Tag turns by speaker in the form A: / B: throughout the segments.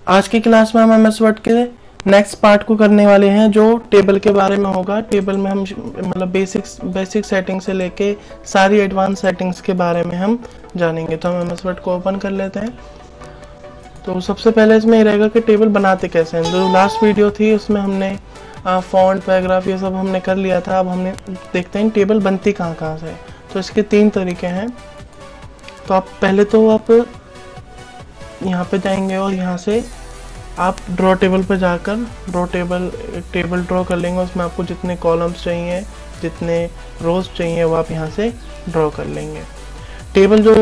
A: आज की क्लास में हम एमएस वर्ड के नेक्स्ट पार्ट को करने वाले हैं जो टेबल के बारे में होगा। टेबल में हम मतलब बेसिक सेटिंग से लेके सारी एडवांस सेटिंग्स के बारे में हम जानेंगे। तो हम एमएस वर्ड को ओपन कर लेते हैं। तो सबसे पहले इसमें ये रहेगा कि टेबल बनाते कैसे हैं। जो लास्ट वीडियो थी उसमें हमने फॉन्ट पैराग्राफ ये सब हमने कर लिया था। अब हमने देखते हैं टेबल बनती कहाँ से। तो इसके 3 तरीके हैं। तो आप पहले तो आप यहाँ पे जाएंगे और यहाँ से आप ड्रॉ टेबल पर जाकर टेबल ड्रॉ कर लेंगे। उसमें आपको जितने कॉलम्स चाहिए जितने रोज चाहिए वो आप यहाँ से ड्रॉ कर लेंगे। टेबल जो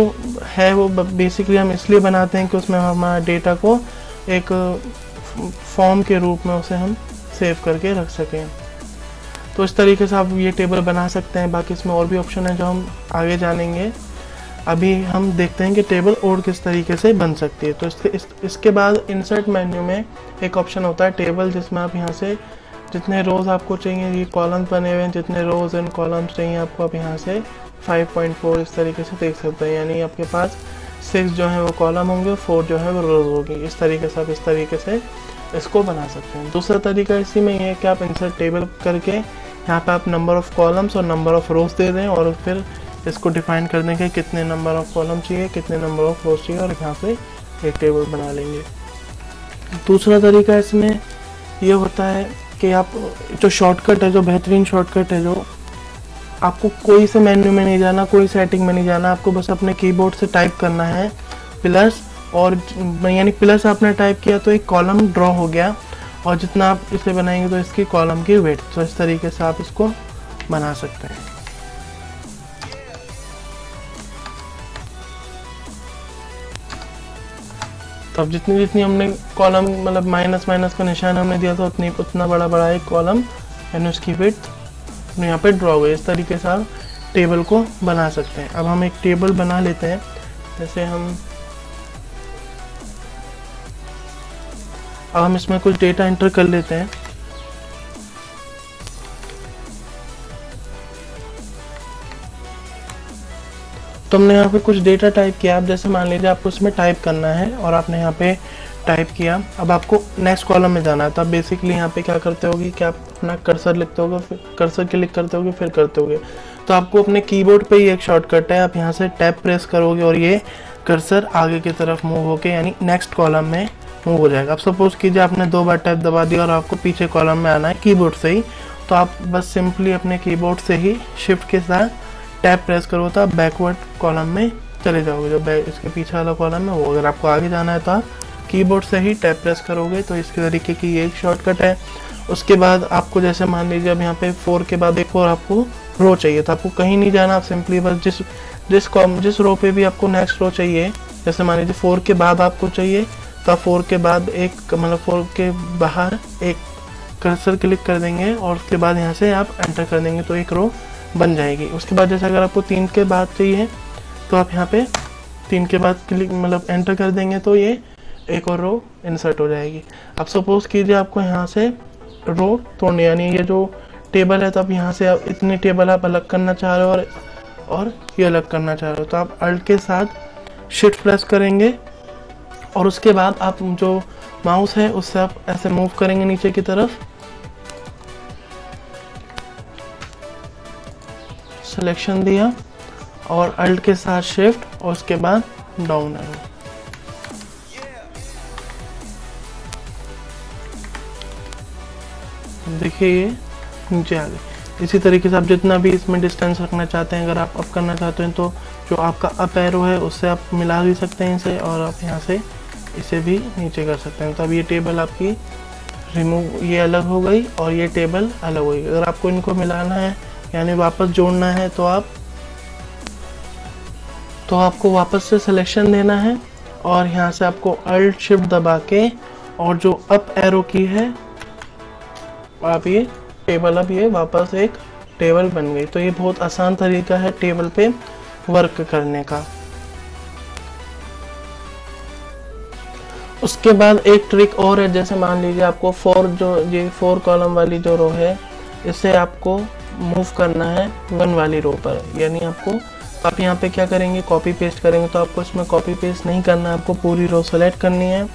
A: है वो बेसिकली हम इसलिए बनाते हैं कि उसमें हम हमारा डेटा को एक फॉर्म के रूप में उसे हम सेव करके रख सकें। तो इस तरीके से आप ये टेबल बना सकते हैं। बाकी इसमें और भी ऑप्शन है जो हम आगे जानेंगे। अभी हम देखते हैं कि टेबल और किस तरीके से बन सकती है। तो इसके बाद इंसर्ट मेन्यू में एक ऑप्शन होता है टेबल, जिसमें आप यहाँ से जितने रोज़ आपको चाहिए, ये कॉलम्स बने हुए हैं, जितने रोज़ एंड कॉलम्स चाहिए आपको आप यहाँ से 5.4 इस तरीके से देख सकते हैं। यानी आपके पास 6 जो है वो कॉलम होंगे और 4 जो है वो रोज़ होगी। इस तरीके से आप इस तरीके से इसको बना सकते हैं। दूसरा तरीका इसी में ये है कि आप इंसर्ट टेबल करके यहाँ पे आप नंबर ऑफ़ कॉलम्स और नंबर ऑफ़ रोज़ दे दें और फिर इसको डिफाइन कर देंगे कितने नंबर ऑफ कॉलम चाहिए, कितने नंबर ऑफ रोज चाहिए और यहाँ पे एक टेबल बना लेंगे। दूसरा तरीका इसमें ये होता है कि आप जो शॉर्टकट है, जो बेहतरीन शॉर्टकट है, जो आपको कोई से मेन्यू में नहीं जाना, कोई सेटिंग में नहीं जाना, आपको बस अपने कीबोर्ड से टाइप करना है प्लस, और यानी प्लस आपने टाइप किया तो एक कॉलम ड्रॉ हो गया और जितना आप इसे बनाएंगे तो इसकी कॉलम की वेट। तो इस तरीके से आप इसको बना सकते हैं। तो अब जितनी हमने कॉलम मतलब माइनस का निशान हमने दिया तो उतना बड़ा एक कॉलम यानी उसकी विड्थ यहाँ पे ड्रॉ हो गई। इस तरीके से आप टेबल को बना सकते हैं। अब हम एक टेबल बना लेते हैं। जैसे हम इसमें कुछ डेटा एंटर कर लेते हैं। तो हमने यहाँ पे कुछ डेटा टाइप किया। अब जैसे मान लीजिए आपको इसमें टाइप करना है और आपने यहाँ पे टाइप किया। अब आपको नेक्स्ट कॉलम में जाना है। तो आप बेसिकली यहाँ पे क्या करते होगे कि आप अपना कर्सर लिखते होगे, फिर कर्सर क्लिक करते होगे, फिर करते होगे। तो आपको अपने कीबोर्ड पे ही एक शॉर्टकट है, आप यहाँ से टैब प्रेस करोगे और ये कर्सर आगे की तरफ मूव होके यानी नेक्स्ट कॉलम में मूव हो जाएगा। अब सपोज कीजिए आपने 2 बार टैब दबा दिया और आपको पीछे कॉलम में आना है कीबोर्ड से ही, तो आप बस सिंपली अपने कीबोर्ड से ही शिफ्ट के साथ टैब प्रेस करो तो आप बैकवर्ड कॉलम में चले जाओगे। जो इसके पीछे वाला कॉलम है वो, अगर आपको आगे जाना है तो आप कीबोर्ड से ही टैब प्रेस करोगे। तो इसके तरीके की ये एक शॉर्टकट है। उसके बाद आपको जैसे मान लीजिए अब यहाँ पे 4 के बाद एक और आपको रो चाहिए, तो आपको कहीं नहीं जाना। आप सिंपली बस जिस रो पे भी आपको नेक्स्ट रो चाहिए, जैसे मान लीजिए 4 के बाद आपको चाहिए तो आप 4 के बाद एक मतलब 4 के बाहर एक कर्सर क्लिक कर देंगे और उसके बाद यहाँ से आप एंटर कर देंगे तो एक रो बन जाएगी। उसके बाद जैसे अगर आपको 3 के बाद चाहिए तो आप यहाँ पे 3 के बाद क्लिक मतलब एंटर कर देंगे तो ये एक और रो इंसर्ट हो जाएगी। अब सपोज कीजिए आपको यहाँ से रो तोड़नी, यानी ये जो टेबल है तो आप यहाँ से इतने टेबल आप अलग करना चाह रहे हो और ये अलग करना चाह रहे हो, तो आप अल्ट के साथ शिफ्ट प्रेस करेंगे और उसके बाद आप जो माउस है उससे आप ऐसे मूव करेंगे नीचे की तरफ, सिलेक्शन दिया और अल्ट के साथ शिफ्ट और उसके बाद डाउन एरो। देखिए ये नीचे आ गई। इसी तरीके से आप जितना भी इसमें डिस्टेंस रखना चाहते हैं, अगर आप अप करना चाहते हैं तो जो आपका अप एरो है उससे आप मिला भी सकते हैं इसे और आप यहाँ से इसे भी नीचे कर सकते हैं। तो अब ये टेबल आपकी रिमूव, ये अलग हो गई और ये टेबल अलग हो गई। अगर आपको इनको मिलाना है यानी वापस जोड़ना है तो आपको वापस से सिलेक्शन देना है और यहाँ से आपको अल्ट शिफ्ट दबा के और जो अप एरो की है आप ये टेबल, अब ये वापस एक टेबल बन गई। तो ये बहुत आसान तरीका है टेबल पे वर्क करने का। उसके बाद एक ट्रिक और है। जैसे मान लीजिए आपको 4 कॉलम वाली जो रो है इसे आपको मूव करना है 1 वाली रो पर, यानी आप यहाँ पे क्या करेंगे, कॉपी पेस्ट करेंगे। तो आपको इसमें कॉपी पेस्ट नहीं करना है, आपको पूरी रो सेलेक्ट करनी है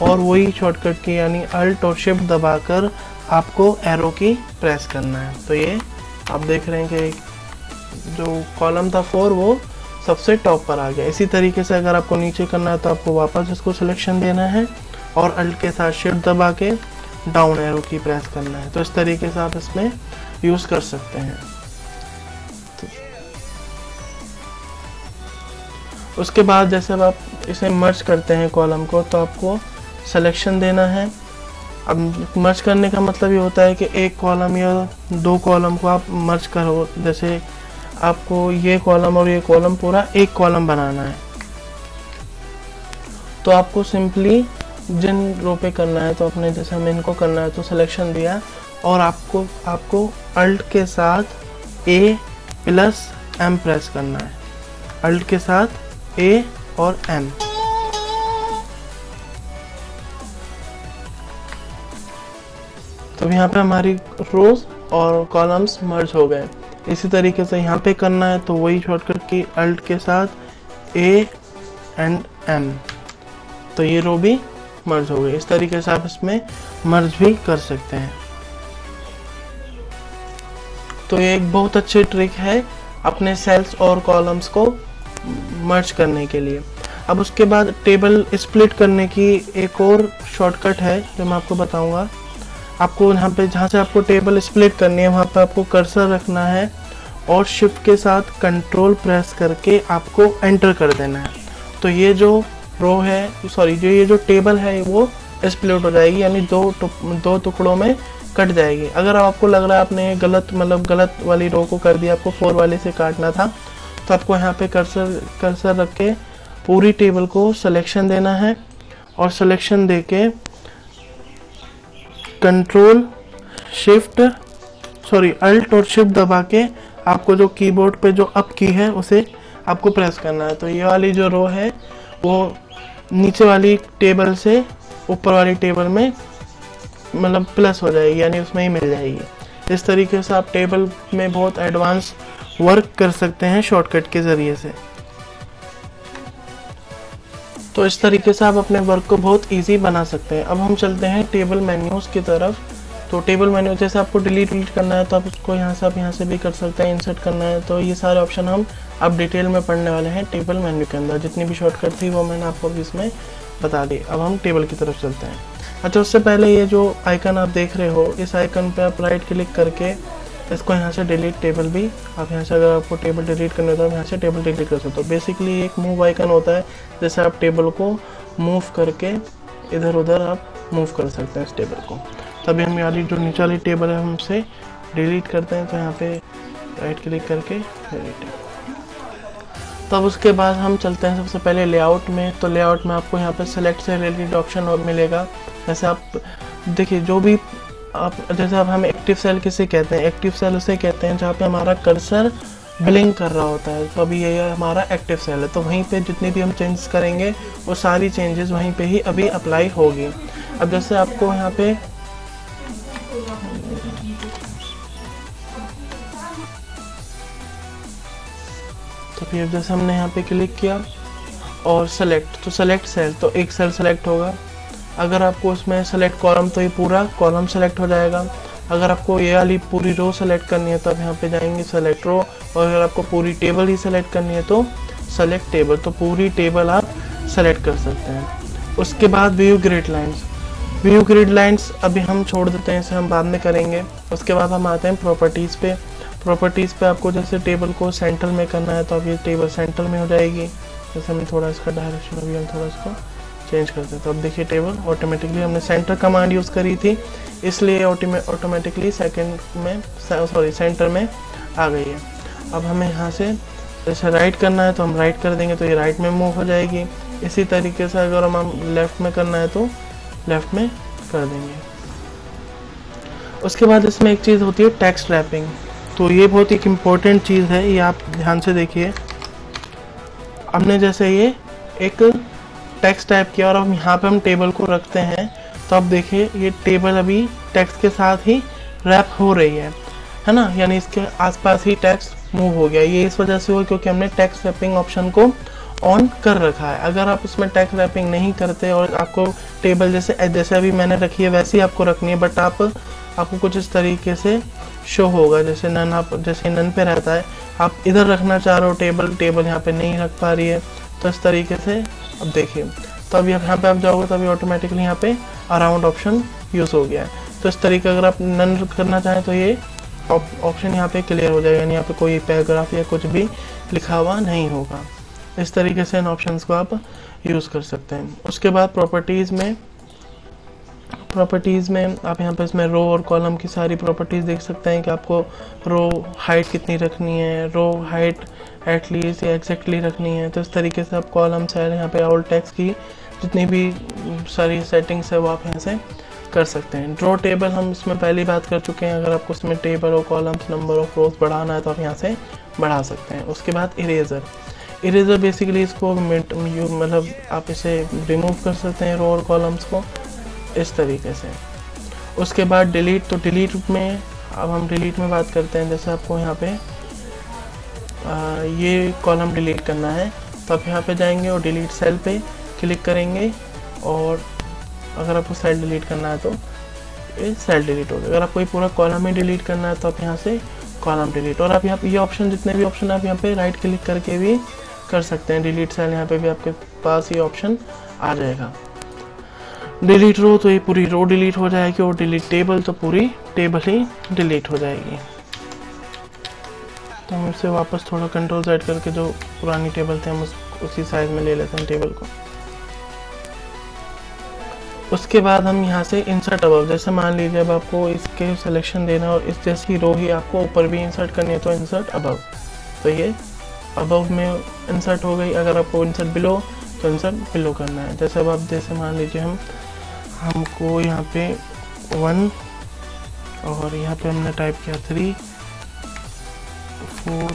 A: और वही शॉर्टकट की यानी अल्ट और शिफ्ट दबाकर आपको एरो की प्रेस करना है। तो ये आप देख रहे हैं कि जो कॉलम था 4 वो सबसे टॉप पर आ गया। इसी तरीके से अगर आपको नीचे करना है तो आपको वापस इसको सिलेक्शन देना है और अल्ट के साथ शिफ्ट दबा के डाउन एरो की प्रेस करना है। तो इस तरीके से आप इसमें यूज़ कर सकते हैं। उसके बाद जैसे अब आप इसे मर्ज करते हैं कॉलम को, तो आपको सिलेक्शन देना है। अब मर्ज करने का मतलब ये होता है कि एक कॉलम या 2 कॉलम को आप मर्ज करो। जैसे आपको ये कॉलम और ये कॉलम पूरा एक कॉलम बनाना है, तो आपको सिंपली जिन रो पे करना है तो अपने जैसे हमें इनको करना है तो सिलेक्शन दिया और आपको अल्ट के साथ A+M प्रेस करना है। अल्ट के साथ A और M। तो यहाँ पे हमारी रोज और कॉलम्स मर्ज हो गए। इसी तरीके से यहाँ पे करना है तो वही शॉर्टकट की अल्ट के साथ A एंड M, तो ये रो भी मर्ज हो गई। इस तरीके से आप इसमें मर्ज भी कर सकते हैं। तो ये एक बहुत अच्छी ट्रिक है अपने सेल्स और कॉलम्स को मर्ज करने के लिए। अब उसके बाद टेबल स्प्लिट करने की एक और शॉर्टकट है जो मैं आपको बताऊंगा। आपको यहाँ पे जहाँ से आपको टेबल स्प्लिट करनी है वहाँ पे आपको कर्सर रखना है और शिफ्ट के साथ कंट्रोल प्रेस करके आपको एंटर कर देना है। तो ये जो रो है सॉरी जो ये जो टेबल है वो स्प्लिट हो जाएगी, यानी दो टुकड़ों में कट जाएगी। अगर आपको लग रहा है आपने गलत वाली रो को कर दिया, आपको 4 वाले से काटना था, तो आपको यहाँ पे कर्सर रख के पूरी टेबल को सिलेक्शन देना है और सिलेक्शन देके अल्ट और शिफ्ट दबा के आपको जो कीबोर्ड पे जो अप की है उसे आपको प्रेस करना है। तो ये वाली जो रो है वो नीचे वाली टेबल से ऊपर वाली टेबल में मतलब प्लस हो जाएगी, यानी उसमें ही मिल जाएगी। इस तरीके से आप टेबल में बहुत एडवांस वर्क कर सकते हैं शॉर्टकट के ज़रिए से। तो इस तरीके से आप अपने वर्क को बहुत इजी बना सकते हैं। अब हम चलते हैं टेबल मेन्यूज़ की तरफ। तो टेबल मेन्यू जैसे आपको डिलीट करना है तो आप उसको यहाँ से भी कर सकते हैं, इंसर्ट करना है, तो ये सारे ऑप्शन हम अब डिटेल में पढ़ने वाले हैं टेबल मेन्यू के अंदर। जितनी भी शॉर्टकट थी वो मैंने आपको इसमें बता दी। अब हम टेबल की तरफ चलते हैं। अच्छा, उससे पहले ये जो आइकन आप देख रहे हो, इस आइकन पे आप राइट क्लिक करके इसको यहाँ से डिलीट टेबल भी आप यहाँ से अगर आपको टेबल डिलीट करना है तो आप यहाँ से टेबल डिलीट कर सकते हो। बेसिकली एक मूव आइकन होता है, जैसे आप टेबल को मूव करके इधर उधर आप मूव कर सकते हैं इस टेबल को। तभी हम वाली जो नीचे वाली टेबल है हमसे डिलीट करते हैं, तो यहाँ पे राइट क्लिक करके डिलीट। तब उसके बाद हम चलते हैं सबसे पहले लेआउट में। तो लेआउट में आपको यहाँ पे सेलेक्ट से रिलेटेड ऑप्शन मिलेगा। जैसे आप देखिए जो भी आप जैसे अब हम एक्टिव सेल किसे कहते हैं, एक्टिव सेल उसे कहते हैं जहाँ पे हमारा कर्सर ब्लिंक कर रहा होता है। तो अभी ये हमारा एक्टिव सेल है, तो वहीं पे जितनी भी हम चेंजेस करेंगे वो सारी चेंजेस वहीं पे ही अभी अप्लाई होगी। अब जैसे आपको यहाँ पे तो फिर जैसे हमने यहाँ पे क्लिक किया और सेलेक्ट, तो सेलेक्ट सेल, तो एक सेल सेलेक्ट होगा। अगर आपको उसमें सेलेक्ट कॉलम तो ये पूरा कॉलम सेलेक्ट हो जाएगा। अगर आपको ये वाली पूरी रो सेलेक्ट करनी है तो आप यहाँ पे जाएंगे सेलेक्ट रो, और अगर आपको पूरी टेबल ही सेलेक्ट करनी है तो सेलेक्ट टेबल, तो पूरी टेबल आप सेलेक्ट कर सकते हैं। उसके बाद view grid lines, view grid lines अभी हम छोड़ देते हैं, इसे हम बाद में करेंगे। उसके बाद हम आते हैं प्रॉपर्टीज़ पे। प्रॉपर्टीज़ पे आपको जैसे टेबल को सेंटर में करना है तो अब ये टेबल सेंटर में हो जाएगी। जैसे हम थोड़ा इसका डायरेक्शन अभी हम थोड़ा इसको चेंज करते हैं, तो अब देखिए टेबल ऑटोमेटिकली हमने सेंटर कमांड यूज़ करी थी इसलिए ऑटोमेटिकली सेंटर में आ गई है। अब हमें यहाँ से जैसे राइट करना है तो हम राइट कर देंगे तो ये राइट में मूव हो जाएगी। इसी तरीके से अगर हम लेफ़्ट में करना है तो लेफ़्ट में कर देंगे। उसके बाद इसमें एक चीज़ होती है टेक्स्ट रैपिंग, तो ये बहुत एक इम्पोर्टेंट चीज़ है, ये आप ध्यान से देखिए। हमने जैसे ये एक टेक्स्ट टाइप किया और अब यहाँ पे हम टेबल को रखते हैं, तो अब देखिए ये टेबल अभी टेक्स्ट के साथ ही रैप हो रही है ना, यानी इसके आसपास ही टेक्स्ट मूव हो गया। ये इस वजह से हुआ क्योंकि हमने टेक्स्ट रैपिंग ऑप्शन को ऑन कर रखा है। अगर आप इसमें टेक्स्ट रैपिंग नहीं करते और आपको टेबल जैसे अभी मैंने रखी है वैसे ही आपको रखनी है, बट आपको कुछ इस तरीके से शो होगा, जैसे नन, आप जैसे नन पे रहता है, आप इधर रखना चाह रहे हो टेबल यहाँ पे नहीं रख पा रही है, तो इस तरीके से अब देखिए, तो अब यहाँ पे आप जाओगे तभी ऑटोमेटिकली यहाँ पे अराउंड ऑप्शन यूज़ हो गया है। तो इस तरीके अगर आप नन करना चाहें तो ये ऑप्शन यहाँ पे क्लियर हो जाएगा, यानी यहाँ पे कोई पैराग्राफ या कुछ भी लिखा हुआ नहीं होगा। इस तरीके से इन ऑप्शंस को आप यूज़ कर सकते हैं। उसके बाद प्रॉपर्टीज़ में आप यहाँ पे इसमें रो और कॉलम की सारी प्रॉपर्टीज़ देख सकते हैं कि आपको रो हाइट कितनी रखनी है, रो हाइट एटलीस्ट या एग्जैक्टली रखनी है। तो इस तरीके से आप कॉलम से यहाँ पे ऑल टेक्स्ट की जितनी भी सारी सेटिंग्स है वो आप यहाँ से कर सकते हैं। ड्रॉ टेबल हम इसमें पहली बात कर चुके हैं, अगर आपको इसमें टेबल और कॉलम्स नंबर ऑफ रोज बढ़ाना है तो आप यहाँ से बढ़ा सकते हैं। उसके बाद इरेजर बेसिकली इसको मतलब आप इसे रिमूव कर सकते हैं रो और कॉलम्स को इस तरीके से। उसके बाद डिलीट, तो डिलीट में अब हम डिलीट में बात करते हैं। जैसे आपको यहाँ पे ये कॉलम डिलीट करना है तो आप यहाँ पे जाएंगे और डिलीट सेल पे क्लिक करेंगे, और अगर आपको सेल डिलीट करना है तो ये सेल डिलीट होगा। अगर आपको ये पूरा कॉलम ही डिलीट करना है तो आप यहाँ से कॉलम डिलीट, और आप यहाँ पे ये ऑप्शन जितने भी ऑप्शन आप यहाँ पे राइट क्लिक करके भी कर सकते हैं। डिलीट सेल यहाँ पे भी आपके पास ये ऑप्शन आ जाएगा। डिलीट रो तो ये पूरी रो डिलीट हो जाएगी, और डिलीट टेबल तो पूरी टेबल ही डिलीट हो जाएगी। तो हम इससे वापस थोड़ा कंट्रोल सेट करके जो पुरानी टेबल थे हम उसी साइज में ले लेते हैं टेबल को। उसके बाद हम यहाँ से इंसर्ट अबव, जैसे मान लीजिए अब आपको इसके सिलेक्शन देना और इस जैसी रो ही आपको ऊपर भी इंसर्ट करनी है तो इंसर्ट अबव, तो ये अबव में इंसर्ट हो गई। अगर आपको इंसर्ट बिलो तो इंसर्ट बिलो करना है। जैसे अब आप जैसे मान लीजिए हमको यहाँ पे 1 और यहाँ पे हमने टाइप किया 3 4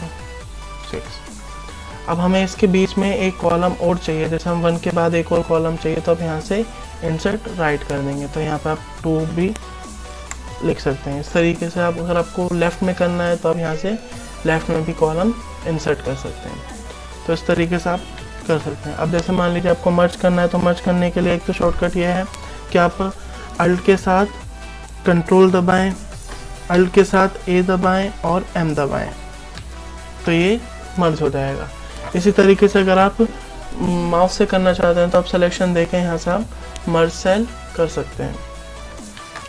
A: 6। अब हमें इसके बीच में एक कॉलम और चाहिए, जैसे हम 1 के बाद एक और कॉलम चाहिए तो आप यहाँ से इंसर्ट राइट कर देंगे, तो यहाँ पे आप 2 भी लिख सकते हैं। इस तरीके से आप अगर आपको लेफ़्ट में करना है तो आप यहाँ से लेफ़्ट में भी कॉलम इंसर्ट कर सकते हैं। तो इस तरीके से आप कर सकते हैं। अब जैसे मान लीजिए आपको मर्ज करना है तो मर्ज करने के लिए एक तो शॉर्टकट ये है कि आप अल्ट के साथ कंट्रोल दबाएं, अल्ट के साथ ए दबाएं और एम दबाएं, तो ये मर्ज हो जाएगा। इसी तरीके से अगर आप माउस से करना चाहते हैं तो आप सिलेक्शन देखें, यहाँ से आप मर्ज सेल कर सकते हैं।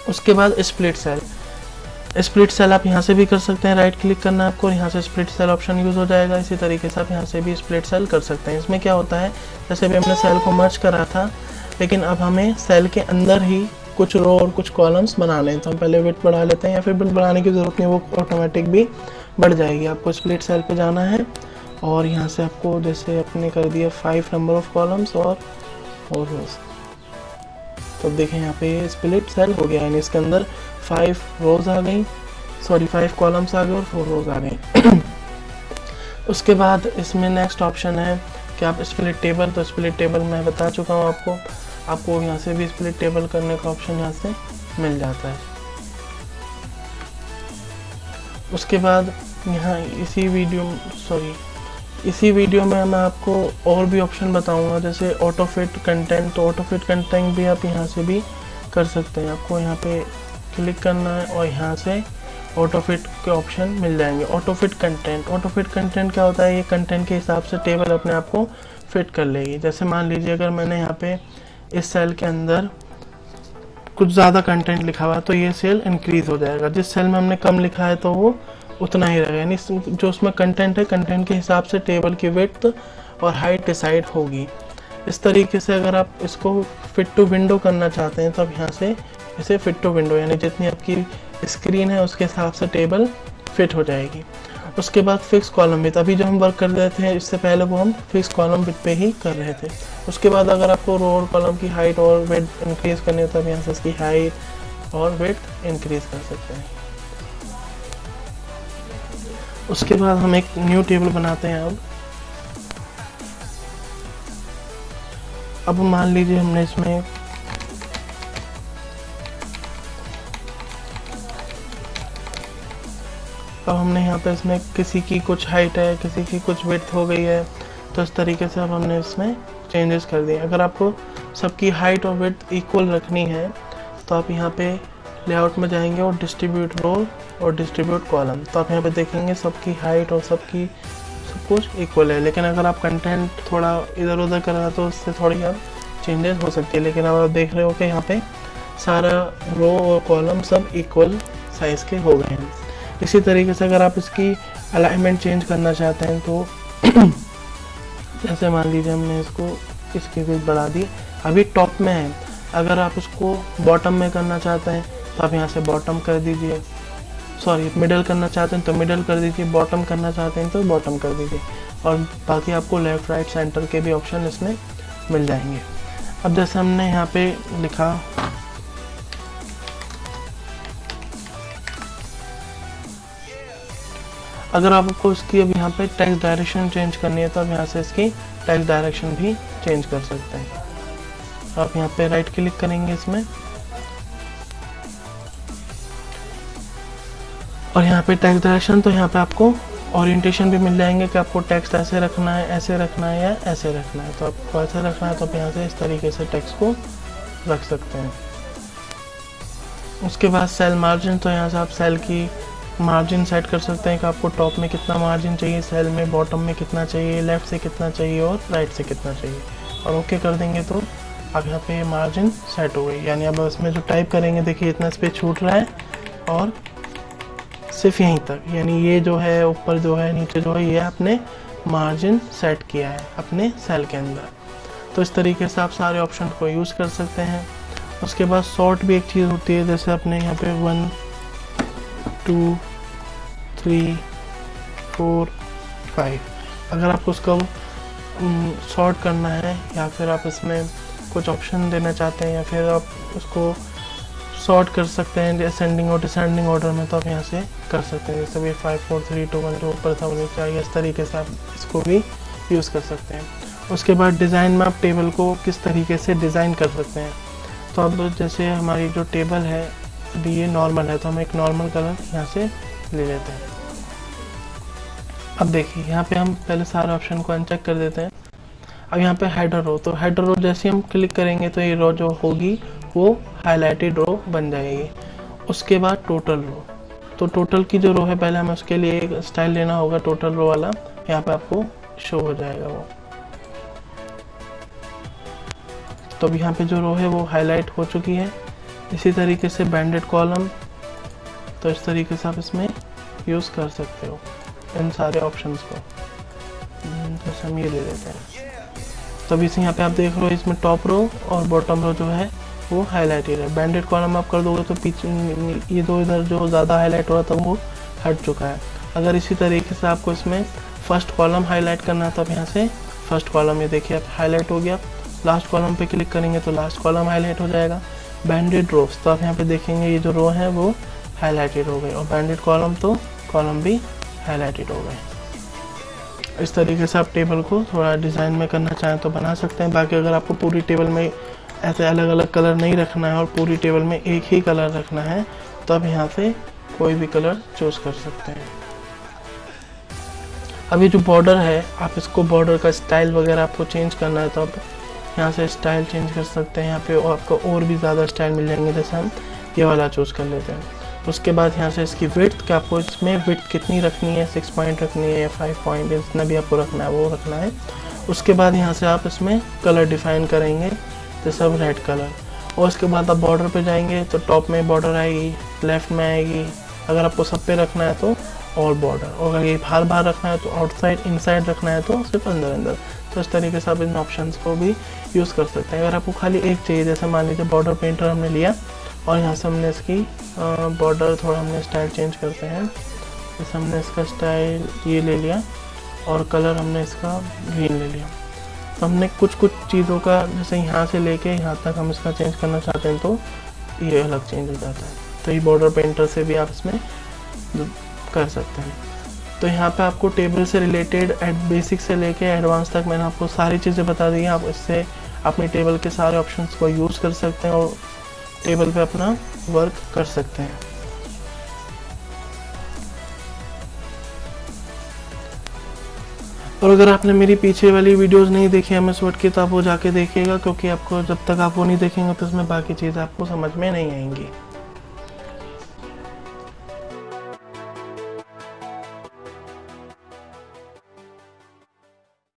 A: उसके बाद स्प्लिट सेल आप यहाँ से भी कर सकते हैं, राइट क्लिक करना है आपको, यहाँ से स्प्लिट सेल ऑप्शन यूज़ हो जाएगा। इसी तरीके से आप यहाँ से भी स्प्लिट सेल कर सकते हैं। इसमें क्या होता है, जैसे भी हमने सेल को मर्ज करा था, लेकिन अब हमें सेल के अंदर ही कुछ रो और कुछ कॉलम्स बनाने हैं, तो हम पहले विड्थ बढ़ा लेते हैं, या फिर विड्थ बढ़ाने की ज़रूरत नहीं, वो ऑटोमेटिक भी बढ़ जाएगी। आपको स्प्लिट सेल पे जाना है और यहाँ से आपको जैसे अपने कर दिया 5 नंबर ऑफ कॉलम्स और रोज, तो देखें यहाँ पे ये स्प्लिट सेल हो गया, यानी इसके अंदर 5 रोज आ गई, 5 कॉलम्स आ गए और 4 रोज आ गई। उसके बाद इसमें नेक्स्ट ऑप्शन है कि आप स्प्लिट टेबल, तो स्प्लिट टेबल मैं बता चुका हूँ आपको यहाँ से भी स्प्लिट टेबल करने का ऑप्शन यहाँ से मिल जाता है। उसके बाद यहाँ इसी वीडियो में मैं आपको और भी ऑप्शन बताऊंगा, जैसे ऑटो फिट कंटेंट, तो ऑटो फिट कंटेंट भी आप यहाँ से भी कर सकते हैं। आपको यहाँ पे क्लिक करना है और यहाँ से ऑटो फिट के ऑप्शन मिल जाएंगे। ऑटो फिट कंटेंट क्या होता है, ये कंटेंट के हिसाब से टेबल अपने आप को फिट कर लेगी। जैसे मान लीजिए अगर मैंने यहाँ पे इस सेल के अंदर कुछ ज़्यादा कंटेंट लिखा हुआ है तो ये सेल इंक्रीज हो जाएगा, जिस सेल में हमने कम लिखा है तो वो उतना ही रहेगा, यानी जो उसमें कंटेंट है कंटेंट के हिसाब से टेबल की विड्थ और हाइट डिसाइड होगी। इस तरीके से अगर आप इसको फिट टू विंडो करना चाहते हैं तो आप यहाँ से इसे फिट टू विंडो, यानी जितनी आपकी स्क्रीन है उसके हिसाब से टेबल फिट हो जाएगी। उसके बाद फिक्स कॉलम विड्थ, अभी जो हम वर्क कर रहे थे इससे पहले वो हम फिक्स कॉलम विड्थ पे ही कर रहे थे। उसके बाद अगर आपको रो और कॉलम की हाइट और विड्थ इंक्रीज करनी है तो आप यहाँ से इसकी हाइट और विड्थ इंक्रीज कर सकते हैं। उसके बाद हम एक न्यू टेबल बनाते हैं। अब मान लीजिए हमने इसमें अब हमने यहाँ पे इसमें किसी की कुछ हाइट है, किसी की कुछ विड्थ हो गई है, तो इस तरीके से अब हमने इसमें चेंजेस कर दिए। अगर आपको सबकी हाइट और विड्थ इक्वल रखनी है तो आप यहाँ पे लेआउट में जाएंगे और डिस्ट्रीब्यूट रो और डिस्ट्रीब्यूट कॉलम, तो आप यहाँ पे देखेंगे सबकी हाइट और सबकी सब कुछ इक्वल है। लेकिन अगर आप कंटेंट थोड़ा इधर उधर कर रहे हैं तो उससे थोड़ी अब चेंजेस हो सकती है। लेकिन अब आप देख रहे हो कि यहाँ पे सारा रो और कॉलम सब इक्वल साइज़ के हो गए हैं। इसी तरीके से अगर आप इसकी अलाइनमेंट चेंज करना चाहते हैं तो जैसे मान लीजिए हमने इसको इसकी विड्थ बढ़ा दी, अभी टॉप में है, अगर आप उसको बॉटम में करना चाहते हैं तो आप यहाँ से बॉटम कर दीजिए, सॉरी मिडल करना चाहते हैं तो मिडल कर दीजिए, बॉटम करना चाहते हैं तो बॉटम कर दीजिए, और बाकी आपको लेफ़्ट राइट सेंटर के भी ऑप्शन इसमें मिल जाएंगे। अब जैसे हमने यहाँ पे लिखा अगर आपको इसकी अब यहाँ पे टेक्स्ट डायरेक्शन चेंज करनी है तो आप यहाँ से इसकी टेक्स्ट डायरेक्शन भी चेंज कर सकते हैं। आप यहाँ पे राइट क्लिक करेंगे इसमें और यहाँ पे टेक्स्ट डायरेक्शन, तो यहाँ पे आपको ओरिएंटेशन भी मिल जाएंगे कि आपको टेक्स्ट ऐसे रखना है, ऐसे रखना है या ऐसे रखना है। तो आपको ऐसे रखना है तो आप यहाँ से इस तरीके से टेक्स्ट को रख सकते हैं। उसके बाद सेल मार्जिन, तो यहाँ से आप सेल की मार्जिन सेट कर सकते हैं कि आपको टॉप में कितना मार्जिन चाहिए, सेल में बॉटम में कितना चाहिए, लेफ़्ट से कितना चाहिए और राइट से कितना चाहिए, और ओके कर देंगे तो अब यहाँ पे मार्जिन सेट हो गई। यानी अब इसमें जो टाइप करेंगे देखिए इतना स्पेस छूट रहा है और सिर्फ यहीं तक, यानी ये जो है ऊपर जो है नीचे जो है ये आपने मार्जिन सेट किया है अपने सेल के अंदर। तो इस तरीके से आप सारे ऑप्शन को यूज़ कर सकते हैं। उसके बाद सॉर्ट भी एक चीज़ होती है, जैसे अपने यहाँ पे 1 2 3 4 5, अगर आपको उसका सॉर्ट करना है या फिर आप इसमें कुछ ऑप्शन देना चाहते हैं या फिर आप उसको सॉर्ट कर सकते हैं असेंडिंग और डिसेंडिंग ऑर्डर में, तो आप यहाँ से कर सकते हैं। जैसे भी 5 4 3 2 1 जो ऊपर था वो नीचे चाहिए, इस तरीके से आप इसको भी यूज़ कर सकते हैं। उसके बाद डिज़ाइन में आप टेबल को किस तरीके से डिज़ाइन कर सकते हैं। तो अब जैसे हमारी जो टेबल है अभी ये नॉर्मल है तो हम एक नॉर्मल कलर यहाँ से ले लेते हैं। अब देखिए यहाँ पे हम पहले सारे ऑप्शन को अनचेक कर देते हैं। अब यहाँ पे हेडर रो, तो हेडर रो जैसे हम क्लिक करेंगे तो ये रो जो होगी वो हाईलाइटेड रो बन जाएगी। उसके बाद टोटल रो, तो टोटल की जो रो है पहले हमें उसके लिए एक स्टाइल लेना होगा टोटल रो वाला, यहाँ पे आपको शो हो जाएगा वो। तो अब यहाँ पे जो रो है वो हाईलाइट हो चुकी है। इसी तरीके से बैंडेड कॉलम, तो इस तरीके से आप इसमें यूज़ कर सकते हो इन सारे ऑप्शंस को। जैसे हम ये ले लेते हैं तो अभी से यहाँ पे आप देख रहे हो इसमें टॉप रो और बॉटम रो जो है वो हाईलाइटेड है। बैंडेड कॉलम आप कर दोगे तो पीछे ये दो इधर जो ज़्यादा हाईलाइट हो रहा था वो हट चुका है। अगर इसी तरीके से आपको इसमें फर्स्ट कॉलम हाईलाइट करना है तो आप यहाँ से फर्स्ट कॉलम, ये देखिए आप हाईलाइट हो गया। लास्ट कॉलम पे क्लिक करेंगे तो लास्ट कॉलम हाईलाइट हो जाएगा। बैंडेड रोज, तो आप यहाँ पे देखेंगे ये जो रो है वो हाईलाइटेड हो गए और बैंडेड कॉलम तो कॉलम भी हाईलाइटेड हो गए। इस तरीके से आप टेबल को थोड़ा डिज़ाइन में करना चाहें तो बना सकते हैं। बाकी अगर आपको पूरी टेबल में ऐसे अलग अलग कलर नहीं रखना है और पूरी टेबल में एक ही कलर रखना है तो आप यहाँ से कोई भी कलर चूज़ कर सकते हैं। अभी जो बॉर्डर है आप इसको बॉर्डर का स्टाइल वगैरह आपको चेंज करना है तो आप यहाँ से स्टाइल चेंज कर सकते हैं। यहाँ पे आपको और भी ज़्यादा स्टाइल मिल जाएंगे, जैसे हम ये वाला चूज़ कर लेते हैं। उसके बाद यहाँ से इसकी विड्थ, कि आपको इसमें विड्थ कितनी रखनी है, 6 पॉइंट रखनी है या 5 पॉइंट, जितना भी आपको रखना है वो रखना है। उसके बाद यहाँ से आप इसमें कलर डिफाइन करेंगे, जैसे अब रेड कलर। और उसके बाद आप बॉर्डर पे जाएंगे तो टॉप में बॉर्डर आएगी, लेफ्ट में आएगी। अगर आपको सब पे रखना है तो और बॉर्डर, और अगर ये बाहर बाहर रखना है तो आउटसाइड, इनसाइड रखना है तो सिर्फ अंदर अंदर। तो इस तरीके से आप इन ऑप्शंस को भी यूज़ कर सकते हैं। अगर आपको खाली एक चाहिए, जैसे मान लीजिए बॉर्डर पेंटर हमने लिया और यहाँ से हमने इसकी बॉर्डर थोड़ा हमने स्टाइल चेंज करते हैं। जैसे हमने इसका स्टाइल ये ले लिया और कलर हमने इसका ग्रीन ले लिया। तो हमने कुछ कुछ चीज़ों का जैसे यहाँ से लेके यहाँ तक हम इसका चेंज करना चाहते हैं तो ये अलग चेंज हो जाता है। तो ये बॉर्डर पेंटर से भी आप इसमें कर सकते हैं। तो यहाँ पे आपको टेबल से रिलेटेड बेसिक से लेके एडवांस तक मैंने आपको सारी चीज़ें बता दी हैं। आप इससे अपनी टेबल के सारे ऑप्शंस को यूज़ कर सकते हैं और टेबल पे अपना वर्क कर सकते हैं। और अगर आपने मेरी पीछे वाली वीडियोस नहीं देखी MS वर्ड की तो आप वो जाके देखिएगा, क्योंकि आपको जब तक आप वो नहीं देखेंगे तो उसमें बाकी चीज़ आपको समझ में नहीं आएंगी।